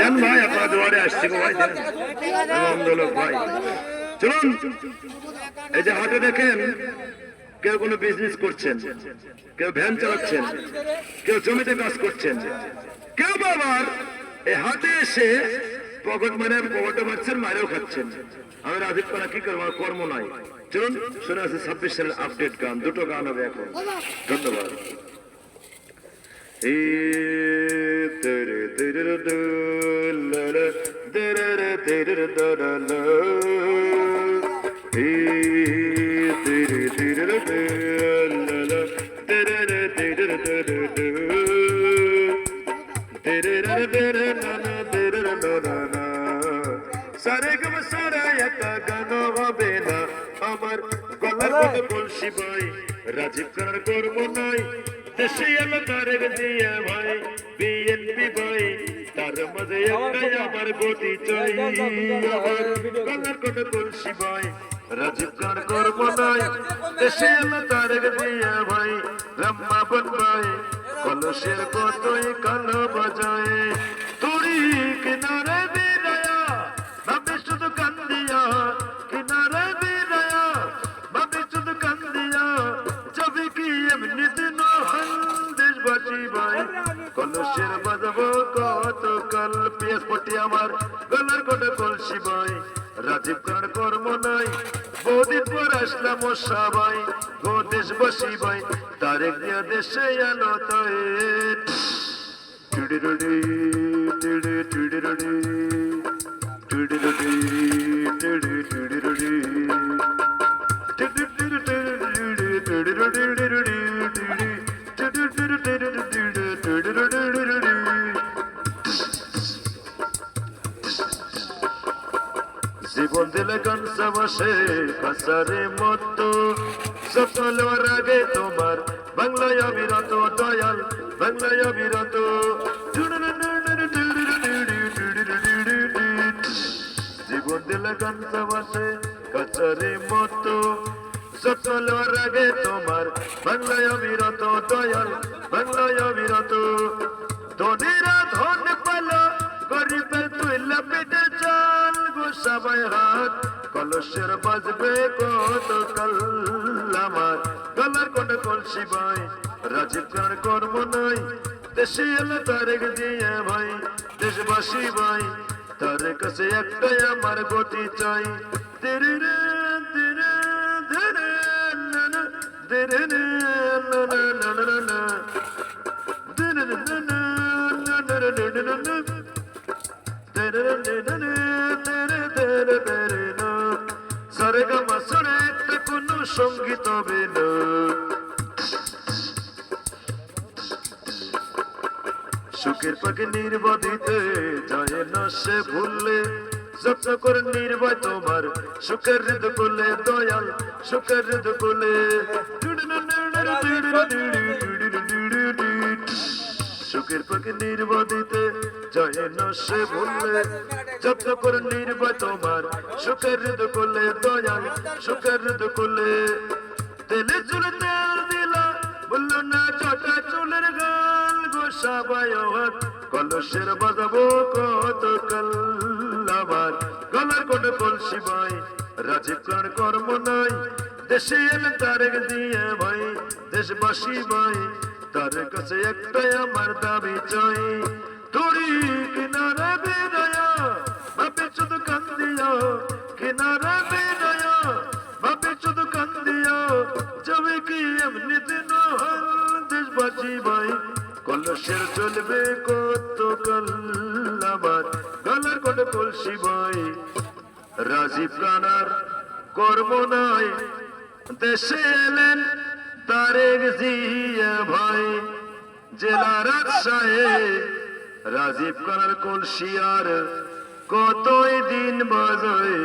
দেন ভাই, আপনার দুয়ারে আসছি গো ভাই, আলহামদুলিল্লাহ ভাই। চলুন, এই যে হাটে দেখেন, কেউ কোনো বিজনেস করছেন, কেউ ভ্যান চালাচ্ছেন, কেউ জমিতে কাজ করছেন, কেউ আবার এই হাটে এসে পকেটে মারছেন, মারেও খাচ্ছেন। আমি রাজীব পাড়া কি করবো, আমার কর্ম নাই। চলুন শুনে আছে 26 সালের আপডেট গান, দুটো গান হবে এখন। ধন্যবাদ। সারে গম সারা একটা গান হবে না আমার, গলার মতো বলছি ভাই, রাজীব খানের কর্ম নাই। দেশে এলো তারেক জিয়া ভাই, বিএনপি ভাই, তার মাঝে একটাই আমার গতি চাই। আমার গলার কথা বলছি ভাই, রাজীব খান কর্ম নাই। দেশে এলো তারেক জিয়া ভাই, রাম্মাবন ভাই, কলসের কতই কালো বাজায়। তুরি কিনারে বিরায়া ভাবে শুধু কান্দিয়া, কিনারে বিরায়া ভাবে শুধু কান্দিয়া, যাবে কি এমনি দিন দেশবাসী ভাই, কলসের বাজাবো কত কাল। পিয়াস পটি আমার গলার কোটে কলসি ভাই, রাজীব খানের কর্ম নাই। বহুদিন পর আসলাম ও সবাই গো দেশবাসী ভাই, তারেক দিয়া দেশে এলো তাই। টিডিরুডি টিডি টিডিরুডি টিডিরুডি টিডি টিডিরুডি জীবন দিলে কানসা বসে কাসারে মতো, সকলের আগে তোমার বাংলায় অবিরত দয়াল, বাংলায় অবিরত। জীবন দিলে কানসা বসে কাসারে মতো, সকলের আগে তোমার বাংলায় অবিরত দয়াল, বাংলায় অবিরত। ধনীরা ধন পেল, গরিবের তুইলা পেটে চাল গো সবাই হাত, কলসের বাজবে কত কাল। আমার গলার কোটে কলসি ভাই, রাজীব খানের কর্ম নাই। দেশে এলো তারেক জিয়া ভাই, দেশবাসী ভাই, তার কাছে একটাই আমার গতি চাই। তেরে রে তেরে তেরে না না তেরে রে না না না না না তেরে রে না না না না না না না তেরে রে না না তেরে তেরে তেরে না। সারে গা মা সারে একটা কোনো সঙ্গীত হবে না। সুখের পাখি নির্বাধিতে যায় না সে ভুললে, যত্ন করে নির্ভয় তোমার সুখের হৃদ কোলে দয়াল, সুখের হৃদ কোলে। সুখের পাখি নির্বাধিতে যায় না সে ভুললে, যত্ন করে নির্ভয় তোমার সুখের হৃদ কোলে দয়াল, সুখের হৃদ কোলে। তেলে চুলে তেল দিলা বললো না ছটা চুলের গাল গো সবাই হাত, কলসের বাজাবো কত কাল। আমার গলার কোটে কলসি ভাই, রাজীব খানের কর্ম নাই। দেশে এলে তারেক জিয়া ভাই, দেশবাসী ভাই, তার কাছে একটাই আমার দাবি চাই। তুরি কিনারে বিদায়া ভাবে শুধু কান্দিয়া, কিনারে বিদায়া ভাবে শুধু কান্দিয়া, যাবে কি এমনি দিন দেশবাসী ভাই, কলসের চলবে কত কাল। আমার গলার কোটে কলসি ভাই, রাজীব খানের কর্ম নাই। দেশে এলেন তারেক জিয়া ভাই, জেলা রাজশাহী, রাজীব খানের কলসি আর কতই দিন বাজায়।